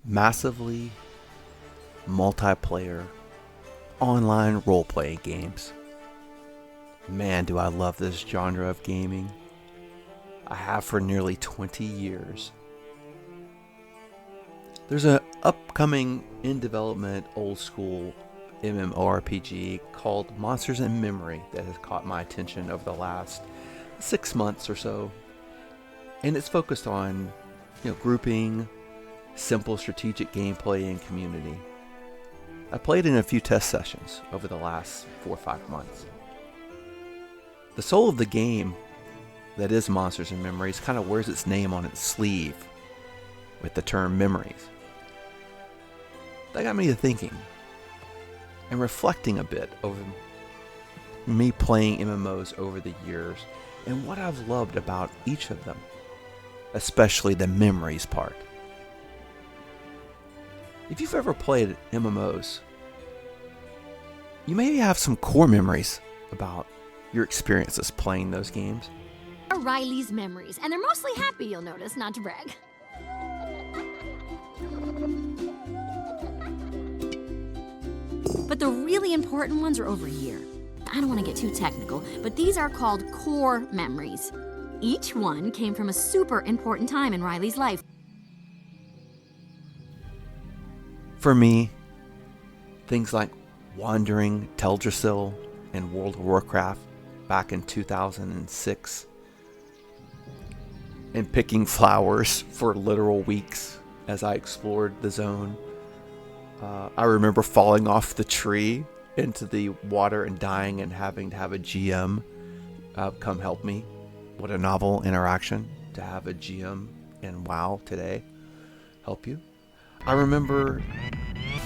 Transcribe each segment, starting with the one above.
massively multiplayer online role-playing games. Man, do I love this genre of gaming. I have for nearly 20 years. There's an upcoming in development old school MMORPG called Monsters in Memory that has caught my attention over the last 6 months or so. And it's focused on, grouping, simple strategic gameplay and community. I played in a few test sessions over the last 4 or 5 months. The soul of the game, that is Monsters and Memories, kind of wears its name on its sleeve with the term memories. That got me to thinking and reflecting a bit over me playing MMOs over the years and what I've loved about each of them, especially the memories part. If you've ever played MMOs, you maybe have some core memories about your experiences playing those games. Are Riley's memories, and they're mostly happy, you'll notice, not to brag. But the really important ones are over here. I don't want to get too technical, but these are called core memories. Each one came from a super important time in Riley's life. For me, things like wandering Teldrassil in World of Warcraft back in 2006 and picking flowers for literal weeks as I explored the zone. I remember falling off the tree into the water and dying and having to have a GM come help me. What a novel interaction to have a GM in WoW today help you. I remember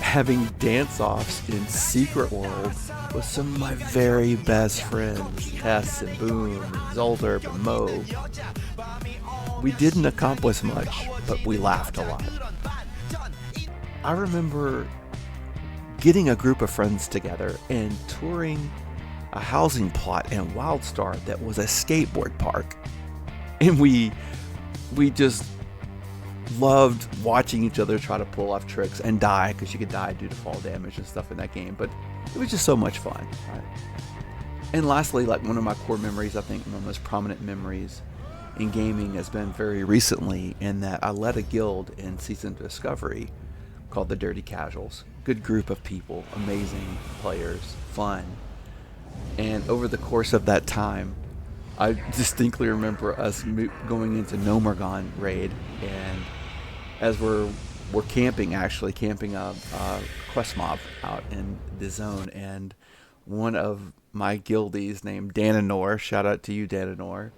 having dance-offs in Secret World with some of my very best friends, Tess and Boom, and Zolderp and Mo. We didn't accomplish much, but we laughed a lot. I remember getting a group of friends together and touring a housing plot in Wildstar that was a skateboard park. And we just loved watching each other try to pull off tricks and die, because you could die due to fall damage and stuff in that game, but it was just so much fun, right? And lastly, like one of my core memories, I think one of the most prominent memories in gaming has been very recently, in that I led a guild in Season Discovery called the Dirty Casuals. Good group of people, amazing players, fun. And over the course of that time, I distinctly remember us going into Nomergon raid, and as we're camping a quest mob out in the zone, and one of my guildies named Dananor, shout out to you Dananor,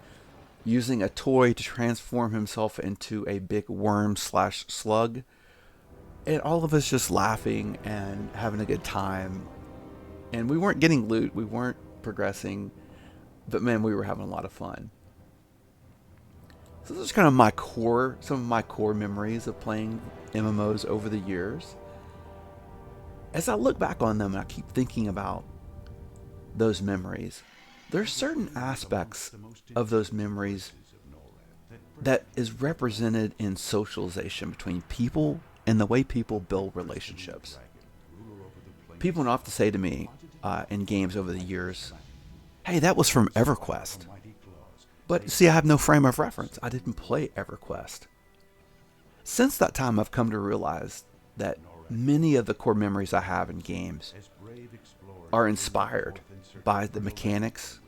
using a toy to transform himself into a big worm/slug, and all of us just laughing and having a good time. And we weren't getting loot, we weren't progressing, but man, we were having a lot of fun. So those are kind of some of my core memories of playing MMOs over the years. As I look back on them and I keep thinking about those memories, there's certain aspects of those memories that is represented in socialization between people and the way people build relationships. People often say to me in games over the years, hey, that was from EverQuest. But see, I have no frame of reference. I didn't play EverQuest. Since that time, I've come to realize that many of the core memories I have in games are inspired by the mechanics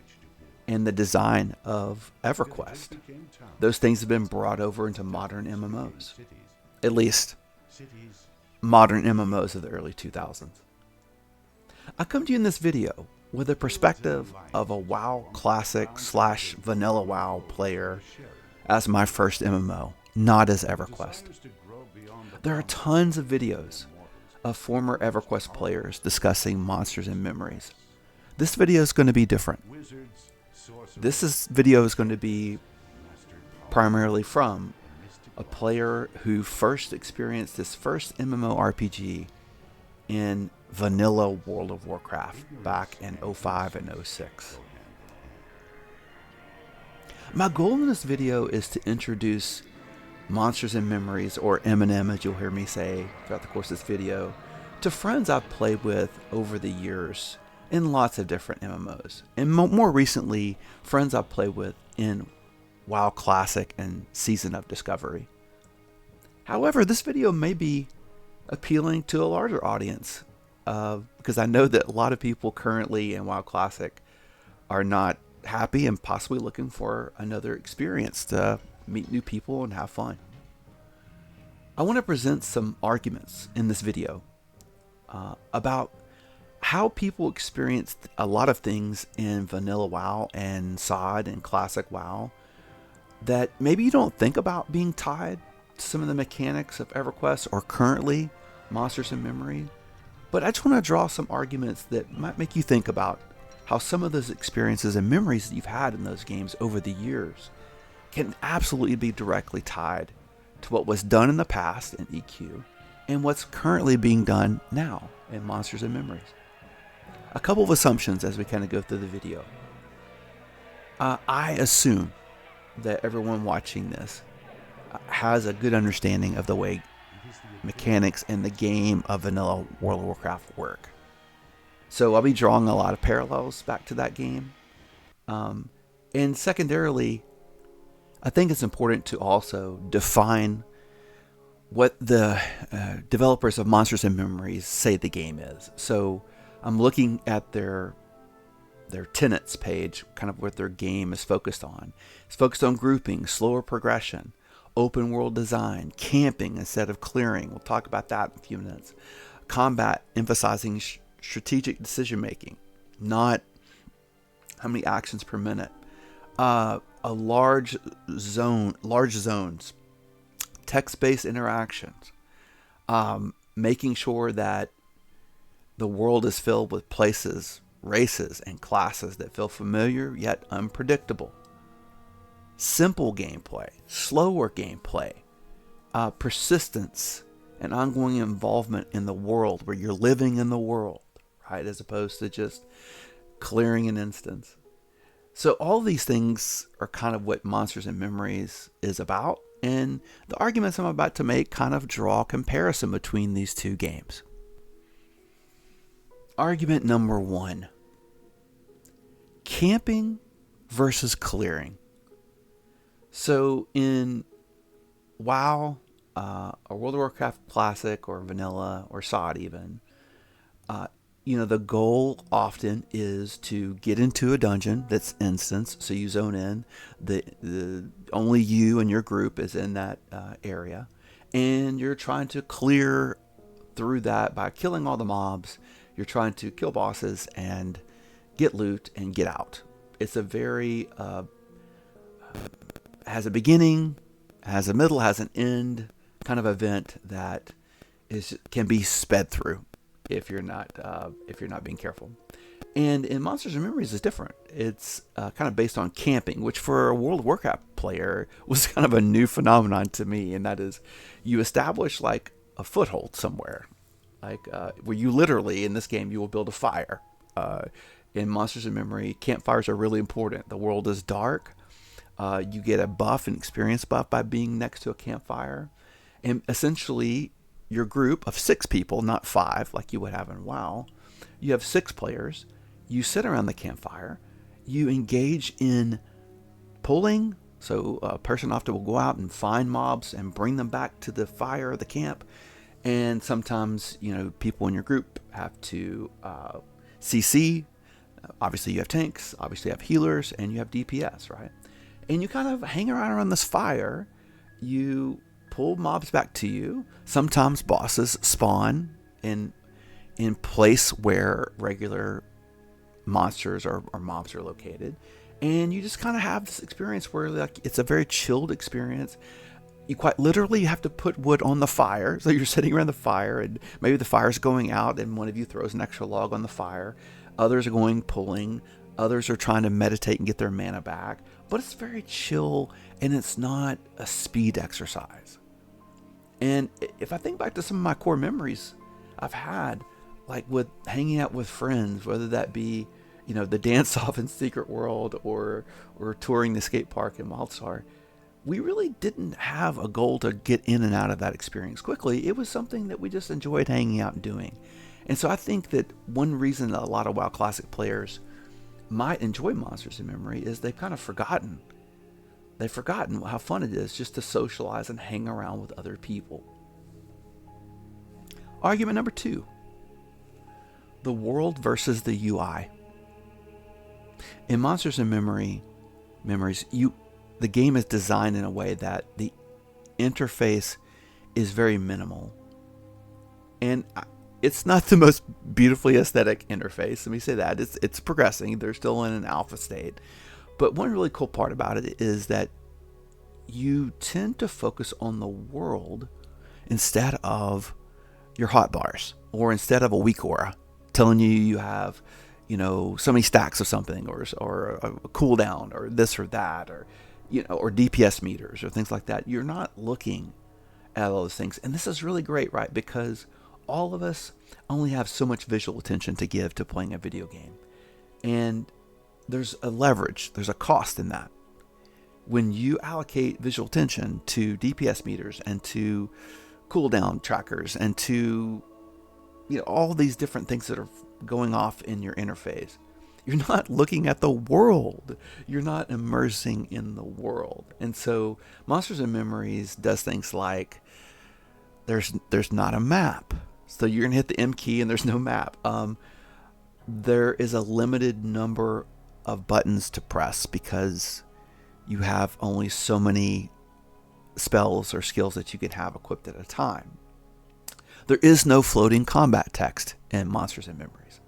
and the design of EverQuest. Those things have been brought over into modern MMOs. At least modern MMOs of the early 2000s. I come to you in this video with a perspective of a WoW Classic / Vanilla WoW player as my first MMO, not as EverQuest. There are tons of videos of former EverQuest players discussing Monsters and Memories. This video is going to be different. This video is going to be primarily from a player who first experienced his first MMORPG in Vanilla World of Warcraft back in 05 and 06. My goal in this video is to introduce Monsters and Memories, or MnM as you'll hear me say throughout the course of this video, to friends I've played with over the years in lots of different MMOs. And more recently, friends I've played with in WoW Classic and Season of Discovery. However, this video may be appealing to a larger audience because I know that a lot of people currently in WoW Classic are not happy and possibly looking for another experience to meet new people and have fun. I want to present some arguments in this video about how people experienced a lot of things in Vanilla WoW and SoD and Classic WoW that maybe you don't think about being tied to some of the mechanics of EverQuest or currently Monsters and Memory. But I just want to draw some arguments that might make you think about how some of those experiences and memories that you've had in those games over the years can absolutely be directly tied to what was done in the past in EQ and what's currently being done now in Monsters and Memories. A couple of assumptions as we kind of go through the video. I assume that everyone watching this has a good understanding of the way mechanics in the game of Vanilla World of Warcraft work. So I'll be drawing a lot of parallels back to that game. And secondarily, I think it's important to also define what the developers of Monsters and Memories say the game is. So I'm looking at their tenets page, kind of what their game is focused on. It's focused on grouping, slower progression, open world design, camping instead of clearing. We'll talk about that in a few minutes. Combat, emphasizing strategic decision making, not how many actions per minute. Large zones, text-based interactions, making sure that the world is filled with places, races, and classes that feel familiar yet unpredictable. Simple gameplay, slower gameplay, persistence, and ongoing involvement in the world where you're living in the world, right? As opposed to just clearing an instance. So all these things are kind of what Monsters and Memories is about. And the arguments I'm about to make kind of draw a comparison between these two games. Argument number 1. Camping versus clearing. So in WoW, or World of Warcraft Classic, or Vanilla, or SoD even, the goal often is to get into a dungeon that's instance. So you zone in, the only you and your group is in that area, and you're trying to clear through that by killing all the mobs. You're trying to kill bosses and get loot and get out. It's a very has a beginning, has a middle, has an end kind of event that can be sped through if you're not being careful. And in Monsters and Memories, it's different. It's kind of based on camping, which for a World of Warcraft player was kind of a new phenomenon to me. And that is, you establish like a foothold somewhere, like where you literally in this game you will build a fire. In Monsters and Memory, campfires are really important. The world is dark. You get a buff, an experience buff by being next to a campfire, and essentially your group of 6 people, not 5 like you would have in WoW. You have 6 players. You sit around the campfire. You engage in pulling. So a person often will go out and find mobs and bring them back to the fire or the camp. And sometimes, people in your group have to CC. Obviously, you have tanks. Obviously, you have healers, and you have DPS, right? And you kind of hang around this fire. You pull mobs back to you. Sometimes bosses spawn in place where regular monsters or mobs are located, and you just kind of have this experience where like it's a very chilled experience. You quite literally have to put wood on the fire, so you're sitting around the fire, and maybe the fire's going out, and one of you throws an extra log on the fire. Others are going pulling. Others are trying to meditate and get their mana back. But it's very chill, and it's not a speed exercise. And if I think back to some of my core memories I've had, like with hanging out with friends, whether that be, the dance off in Secret World or touring the skate park in Wildstar, we really didn't have a goal to get in and out of that experience quickly. It was something that we just enjoyed hanging out and doing. And so I think that one reason that a lot of WoW Classic players might enjoy Monsters in Memory is they've kind of forgotten. They've forgotten how fun it is just to socialize and hang around with other people. Argument number 2. The world versus the UI. In Monsters in Memories, the game is designed in a way that the interface is very minimal. And it's not the most beautifully aesthetic interface. Let me say that. It's progressing. They're still in an alpha state. But one really cool part about it is that you tend to focus on the world instead of your hotbars, or instead of a weak aura telling you have, so many stacks of something, or a cooldown, or this or that, or or DPS meters or things like that. You're not looking at all those things, and this is really great, right? Because all of us only have so much visual attention to give to playing a video game, and there's a leverage, there's a cost in that. When you allocate visual attention to DPS meters and to cooldown trackers and to all these different things that are going off in your interface, you're not looking at the world. You're not immersing in the world. And so Monsters in Memories does things like there's not a map. So you're gonna hit the M key and there's no map. There is a limited number of buttons to press because you have only so many spells or skills that you can have equipped at a time. There is no floating combat text in Monsters in Memories.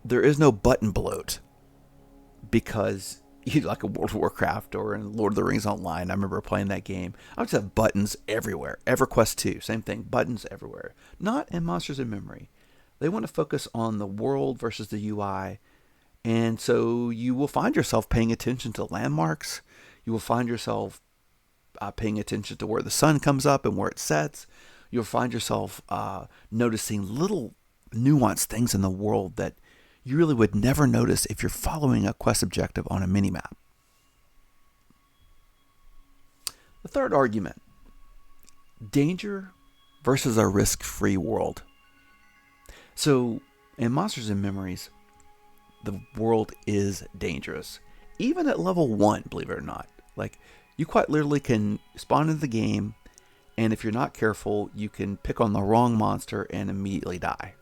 There is no button bloat because like a World of Warcraft or in Lord of the Rings Online, I remember playing that game. I would just have buttons everywhere. EverQuest 2, same thing, buttons everywhere. Not in Monsters in Memory. They want to focus on the world versus the UI. And so you will find yourself paying attention to landmarks. You will find yourself paying attention to where the sun comes up and where it sets. You'll find yourself noticing little nuanced things in the world that you really would never notice if you're following a quest objective on a minimap. The third argument, danger versus a risk-free world. So in Monsters in Memories, the world is dangerous. Even at level 1, believe it or not. Like, you quite literally can spawn into the game, and if you're not careful, you can pick on the wrong monster and immediately die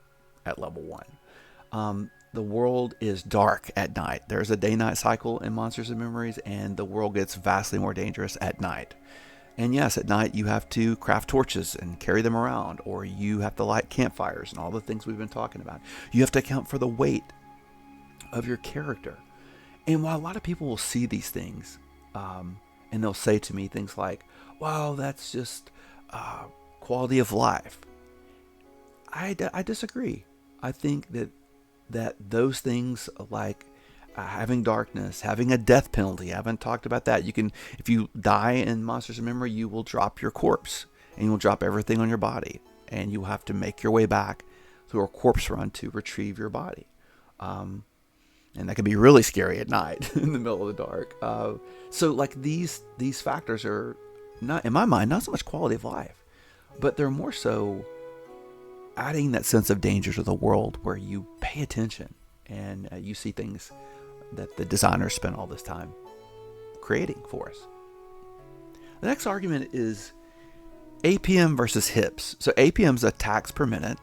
at level 1. The world is dark at night. There's a day-night cycle in Monsters in Memories, and the world gets vastly more dangerous at night. And yes, at night you have to craft torches and carry them around, or you have to light campfires and all the things we've been talking about. You have to account for the weight of your character. And while a lot of people will see these things, and they'll say to me things like, wow, that's just quality of life. I disagree. I think that those things like having darkness, having a death penalty, I haven't talked about that. You can, if you die in Monsters in Memory, you will drop your corpse and you'll drop everything on your body, and you'll have to make your way back through a corpse run to retrieve your body. And that can be really scary at night in the middle of the dark. So like these factors are not, in my mind, not so much quality of life, but they're more so adding that sense of danger to the world where you pay attention and you see things that the designers spent all this time creating for us. The next argument is APM versus HIPS. So APM is attacks per minute,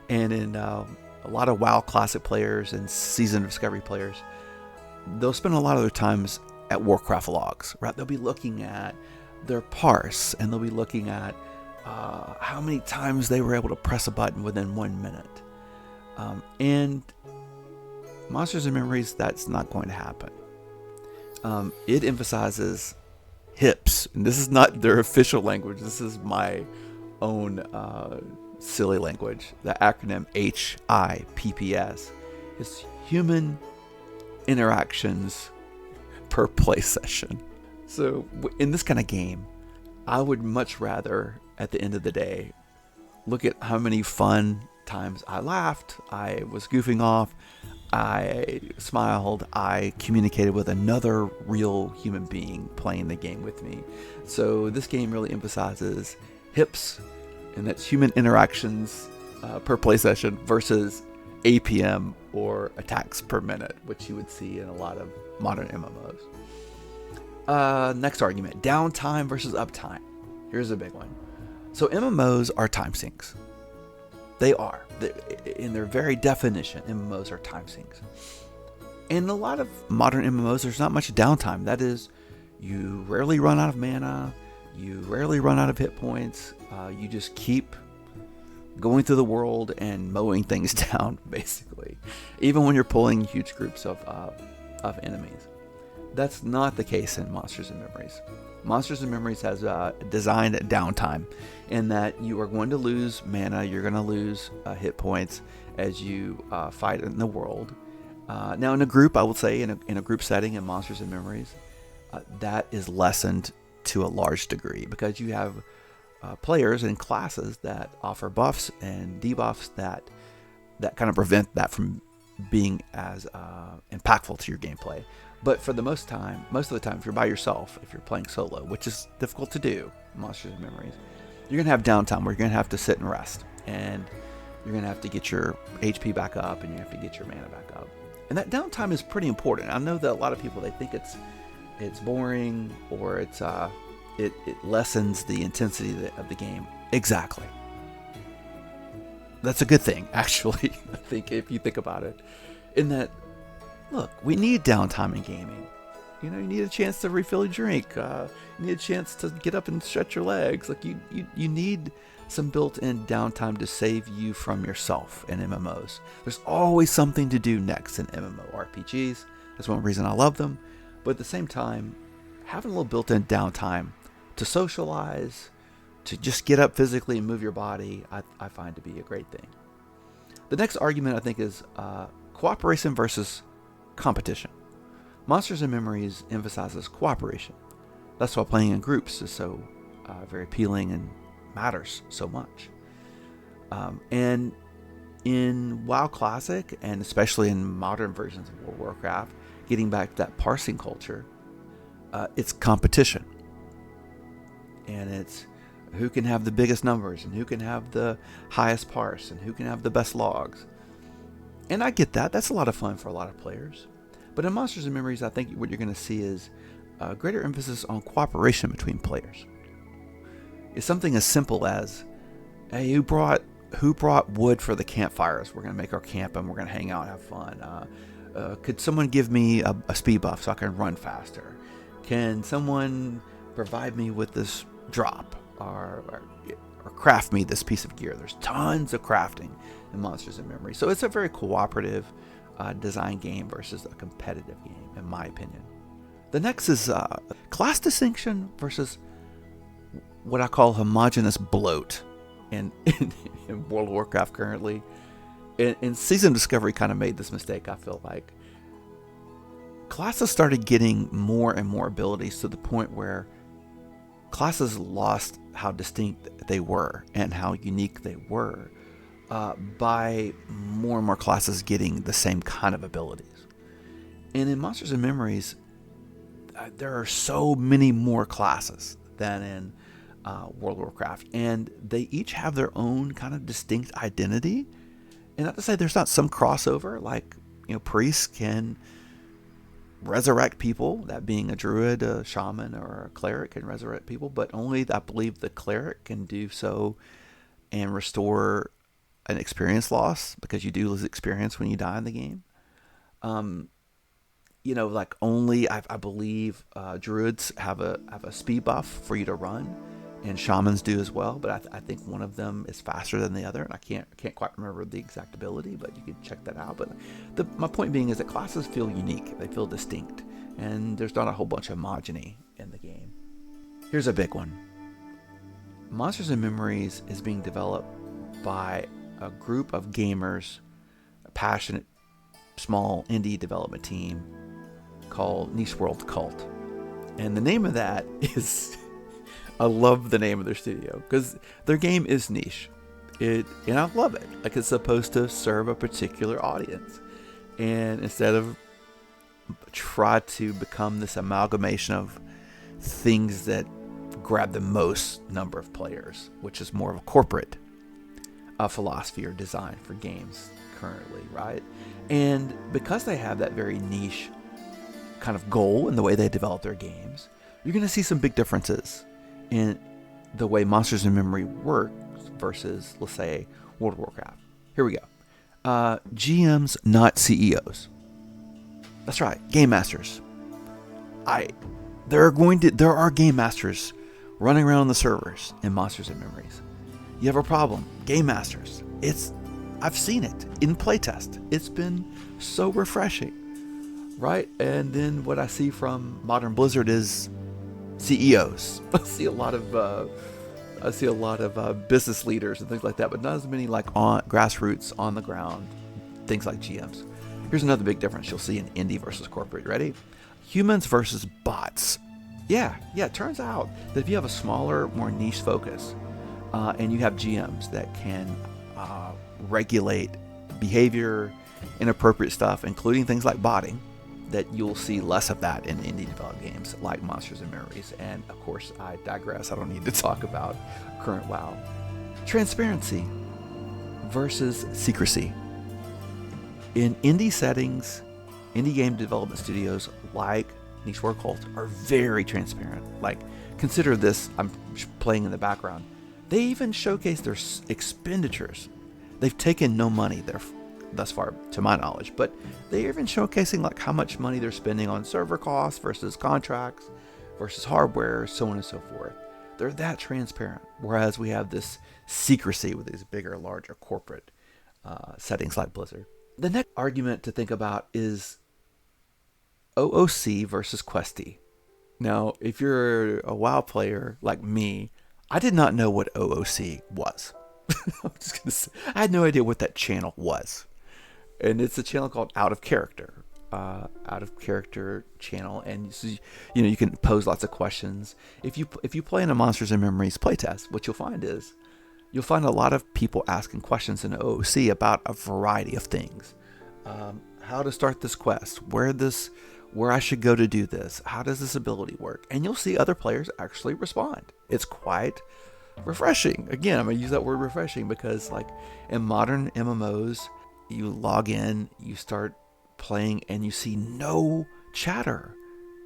and in a lot of WoW Classic players and Season of Discovery players, they'll spend a lot of their times at Warcraft logs, right? They'll be looking at their parse, and they'll be looking at how many times they were able to press a button within 1 minute. And Monsters in Memories, that's not going to happen. It emphasizes HIPS, and this is not their official language. This is my own silly language. The acronym HIPPS is human interactions per play session. So in this kind of game, I would much rather, at the end of the day, look at how many fun times I laughed, I was goofing off, I smiled, I communicated with another real human being playing the game with me. So this game really emphasizes HIPs, and that's human interactions per play session versus APM or attacks per minute, which you would see in a lot of modern MMOs. Next argument, downtime versus uptime. Here's a big one. So MMOs are time sinks. They are. In their very definition, MMOs are time sinks. In a lot of modern MMOs, there's not much downtime. That is, you rarely run out of mana, you rarely run out of hit points, you just keep going through the world and mowing things down, basically, even when you're pulling huge groups of enemies. That's not the case in Monsters and Memories. Monsters and Memories has designed downtime in that you are going to lose mana, you're going to lose hit points as you fight in the world. Now in a group, I would say in a group setting in Monsters and Memories, that is lessened to a large degree because you have players and classes that offer buffs and debuffs that kind of prevent that from being as impactful to your gameplay. But for the most of the time, if you're by yourself, if you're playing solo, which is difficult to do in Monsters and Memories, you're going to have downtime where you're going to have to sit and rest. And you're going to have to get your HP back up and you have to get your mana back up. And that downtime is pretty important. I know that a lot of people, they think it's boring or it lessens the intensity of the game. Exactly. That's a good thing, actually, I think, if you think about it. In that, look, we need downtime in gaming. You know, you need a chance to refill your drink. You need a chance to get up and stretch your legs. Like you need some built-in downtime to save you from yourself in MMOs. There's always something to do next in MMORPGs. That's one reason I love them. But at the same time, having a little built-in downtime to socialize, to just get up physically and move your body, I find to be a great thing. The next argument, I think, is cooperation versus competition. Monsters and Memories emphasizes cooperation. That's why playing in groups is so very appealing and matters so much. And in WoW Classic, and especially in modern versions of World of Warcraft, getting back to that parsing culture, it's competition. And it's who can have the biggest numbers and who can have the highest parse and who can have the best logs. And I get that. That's a lot of fun for a lot of players. But in Monsters and Memories, I think what you're going to see is a greater emphasis on cooperation between players. It's something as simple as, hey, who brought wood for the campfires? We're going to make our camp and we're going to hang out and have fun. Could someone give me a speed buff so I can run faster? Can someone provide me with this drop or craft me this piece of gear? There's tons of crafting in Monsters and Memories. So it's a very cooperative design game versus a competitive game, in my opinion. The next is class distinction versus what I call homogeneous bloat in World of Warcraft currently. And Season Discovery kind of made this mistake, I feel like. Classes started getting more and more abilities to the point where classes lost how distinct they were and how unique they were by more and more classes getting the same kind of abilities. And in Monsters and Memories, there are so many more classes than in World of Warcraft, and they each have their own kind of distinct identity. And not to say there's not some crossover, like, you know, priests can resurrect people, that being a druid, a shaman, or a cleric can resurrect people, but only, I believe, the cleric can do so and restore an experience loss, because you do lose experience when you die in the game. You know, like only I believe druids have a speed buff for you to run, and shamans do as well. But I think one of them is faster than the other, and I can't quite remember the exact ability, but you can check that out. But my point being is that classes feel unique, they feel distinct, and there's not a whole bunch of homogeny in the game. Here's a big one. Monsters and Memories is being developed by a group of gamers, a passionate small indie development team called Niche World Cult. And the name of that is, I love the name of their studio because their game is niche. And I love it. Like, it's supposed to serve a particular audience. And instead of try to become this amalgamation of things that grab the most number of players, which is more of a corporate philosophy or design for games currently, right? And because they have that very niche kind of goal in the way they develop their games, you're going to see some big differences in the way Monsters in Memory works versus, let's say, World of Warcraft. Here we go. GMs, not CEOs. That's right, game masters. There are game masters running around the servers in Monsters and Memories. You have a problem, game masters. I've seen it in playtest. It's been so refreshing, right? And then what I see from Modern Blizzard is CEOs. I see a lot of business leaders and things like that, but not as many like on grassroots, on the ground, things like GMs. Here's another big difference you'll see in indie versus corporate. Ready? Humans versus bots. Yeah. It turns out that if you have a smaller, more niche focus, and you have GMs that can regulate behavior, inappropriate stuff, including things like botting, that you'll see less of that in indie developed games like Monsters and Memories. And of course, I digress. I don't need to talk about current WoW. Transparency versus secrecy. In indie settings, indie game development studios like Niche World Cult are very transparent. Like, consider this, I'm playing in the background. They even showcase their expenditures. They've taken no money there thus far, to my knowledge, but they're even showcasing like how much money they're spending on server costs versus contracts versus hardware, so on and so forth. They're that transparent. Whereas we have this secrecy with these bigger, larger corporate settings like Blizzard. The next argument to think about is OOC versus Questy. Now, if you're a WoW player like me, I did not know what OOC was. I'm just gonna say, I had no idea what that channel was. And it's a channel called Out of Character channel, and so, you can pose lots of questions. If you play in a Monsters and Memories playtest, what you'll find is you'll find a lot of people asking questions in OOC about a variety of things. How to start this quest, where I should go to do this, how does this ability work, and you'll see other players actually respond. It's quite refreshing. Again, I'm gonna use that word refreshing because, like, in modern MMOs, you log in, you start playing, and you see no chatter,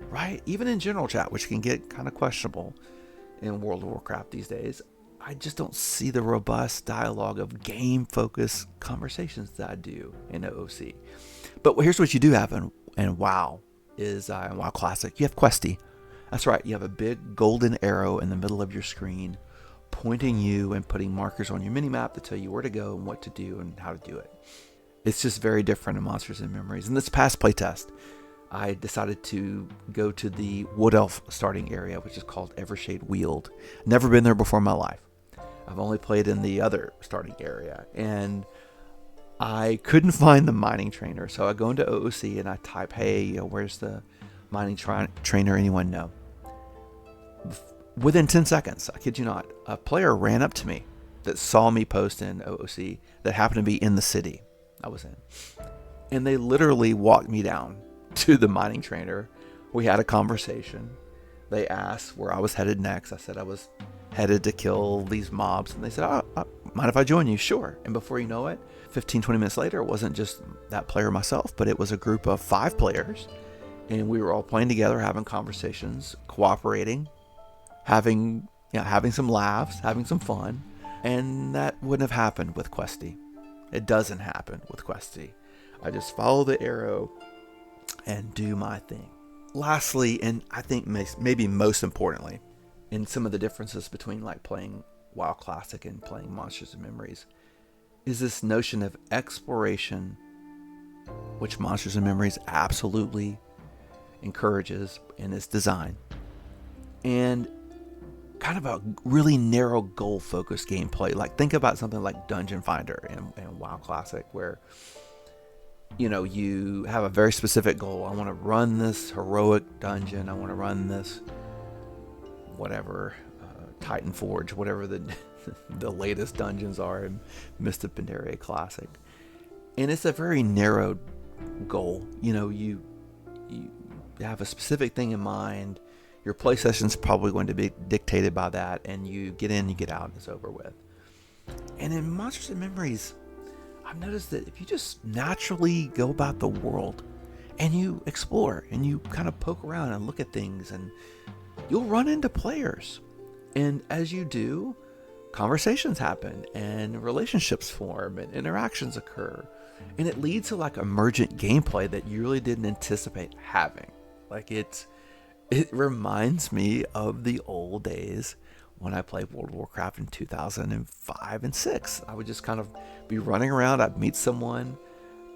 right? Even in general chat, which can get kind of questionable in World of Warcraft these days, I just don't see the robust dialogue of game-focused conversations that I do in OOC. But here's what you do have in WoW is in WoW Classic, you have Questy. That's right, you have a big golden arrow in the middle of your screen pointing you and putting markers on your minimap to tell you where to go and what to do and how to do it. It's just very different in Monsters and Memories. In this past playtest, I decided to go to the Wood Elf starting area, which is called Evershade Weald. Never been there before in my life. I've only played in the other starting area, and I couldn't find the mining trainer. So I go into OOC and I type, hey, where's the mining trainer? Anyone know? Within 10 seconds, I kid you not, a player ran up to me that saw me post in OOC that happened to be in the city I was in. And they literally walked me down to the mining trainer. We had a conversation. They asked where I was headed next. I said I was headed to kill these mobs. And they said, mind if I join you? Sure. And before you know it, 15, 20 minutes later, it wasn't just that player myself, but it was a group of 5 players. And we were all playing together, having conversations, cooperating, having some laughs, having some fun. And that wouldn't have happened with Questy. It doesn't happen with Questy. I just follow the arrow and do my thing. Lastly, and I think maybe most importantly, in some of the differences between like playing WoW Classic and playing Monsters and Memories, is this notion of exploration, which Monsters and Memories absolutely encourages in its design, and kind of a really narrow goal-focused gameplay. Like, think about something like Dungeon Finder in WoW Classic, where you have a very specific goal. I want to run this heroic dungeon. I want to run this whatever Titan Forge, whatever the the latest dungeons are in Mist of Pandaria Classic. And it's a very narrow goal. You have a specific thing in mind. Your play session's probably going to be dictated by that, and you get in, you get out, and it's over with. And in Monsters and Memories, I've noticed that if you just naturally go about the world and you explore and you kind of poke around and look at things, and you'll run into players. And as you do, conversations happen and relationships form and interactions occur. And it leads to like emergent gameplay that you really didn't anticipate having. Like it reminds me of the old days when I played World of Warcraft in 2005 and 6. I would just kind of be running around. I'd meet someone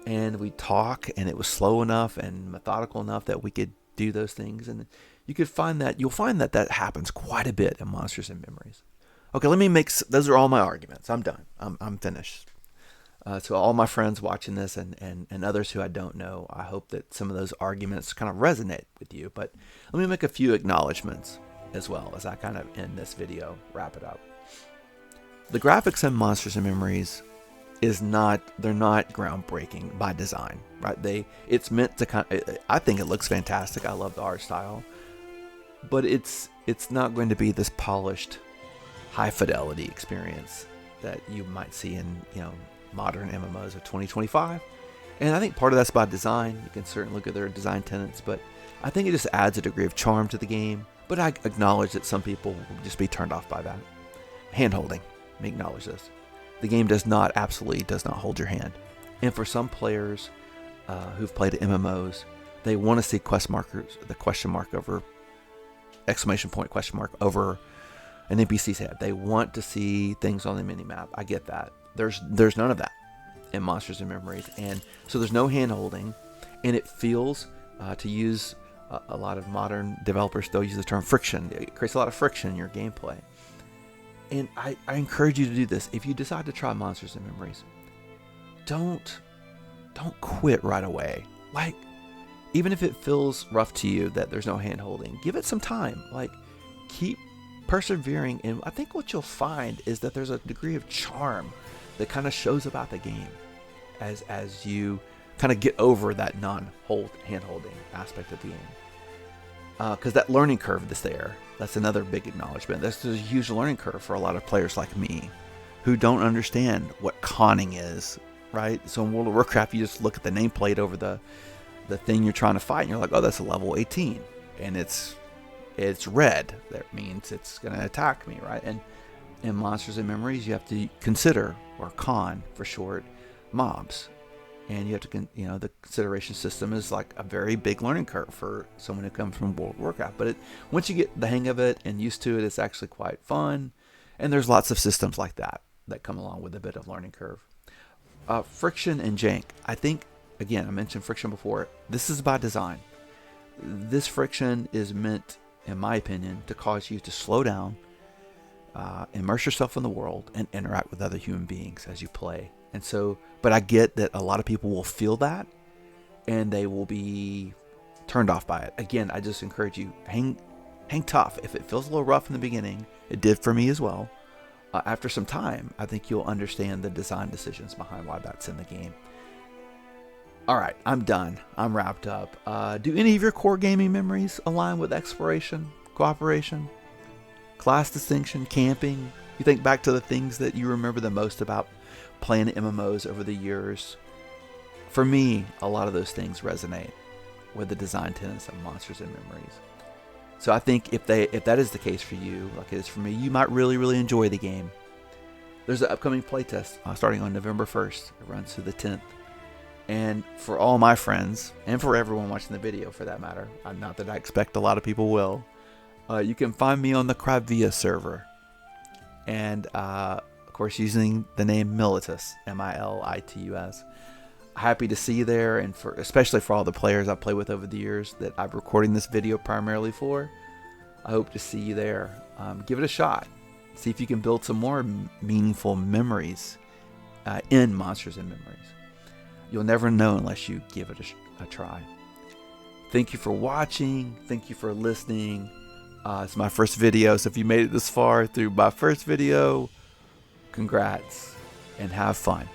and we'd talk, and it was slow enough and methodical enough that we could do those things. And you'll find that happens quite a bit in Monsters and Memories. Okay, those are all my arguments. I'm done. I'm finished. To all my friends watching this and others who I don't know, I hope that some of those arguments kind of resonate with you. But let me make a few acknowledgments as well as I kind of end this video, wrap it up. The graphics in Monsters and Memories they're not groundbreaking by design, right? It's meant to I think it looks fantastic. I love the art style, but it's not going to be this polished, high fidelity experience that you might see in, modern MMOs of 2025. And I think part of that's by design. You can certainly look at their design tenets, but I think it just adds a degree of charm to the game. But I acknowledge that some people will just be turned off by that. Hand-holding. Let me acknowledge this. The game absolutely does not hold your hand. And for some players who've played MMOs, they want to see the question mark over, exclamation point question mark over an NPC's head. They want to see things on the minimap. I get that. There's none of that in Monsters and Memories, and so there's no hand-holding, and it feels, to use a lot of modern developers still use the term friction. It creates a lot of friction in your gameplay. And I encourage you to do this. If you decide to try Monsters and Memories, don't quit right away. Like, even if it feels rough to you that there's no hand-holding, give it some time. Like, keep persevering, and I think what you'll find is that there's a degree of charm that kind of shows about the game as you kind of get over that hand-holding aspect of the game. Because that learning curve that's another big acknowledgement. There's a huge learning curve for a lot of players like me who don't understand what conning is, right? So in World of Warcraft, you just look at the nameplate over the thing you're trying to fight, and you're like, oh, that's a level 18, and it's red. That means it's going to attack me, right? And in Monsters and Memories, you have to consider, or con for short, mobs. And you have to, the consideration system is like a very big learning curve for someone who comes from World of Warcraft. But once you get the hang of it and used to it, it's actually quite fun. And there's lots of systems like that come along with a bit of learning curve. Friction and jank. I think, again, I mentioned friction before. This is by design. This friction is meant, in my opinion, to cause you to slow down, immerse yourself in the world, and interact with other human beings as you play. And so, but I get that a lot of people will feel that and they will be turned off by it. Again, I just encourage you, hang tough. If it feels a little rough in the beginning, it did for me as well. After some time, I think you'll understand the design decisions behind why that's in the game. All right, I'm done. I'm wrapped up. Do any of your core gaming memories align with exploration, cooperation, class distinction, camping? You think back to the things that you remember the most about playing MMOs over the years. For me, a lot of those things resonate with the design tenets of Monsters and Memories. So I think if that is the case for you, like it is for me, you might really, really enjoy the game. There's an upcoming playtest starting on November 1st. It runs through the 10th. And for all my friends, and for everyone watching the video for that matter, not that I expect a lot of people will, you can find me on the Cryvia server. And of course, using the name Militus, Militus. Happy to see you there, and especially for all the players I've played with over the years that I'm recording this video primarily for. I hope to see you there. Give it a shot. See if you can build some more meaningful memories in Monsters and Memories. You'll never know unless you give it a try. Thank you for watching. Thank you for listening. It's my first video, so if you made it this far through my first video, congrats and have fun.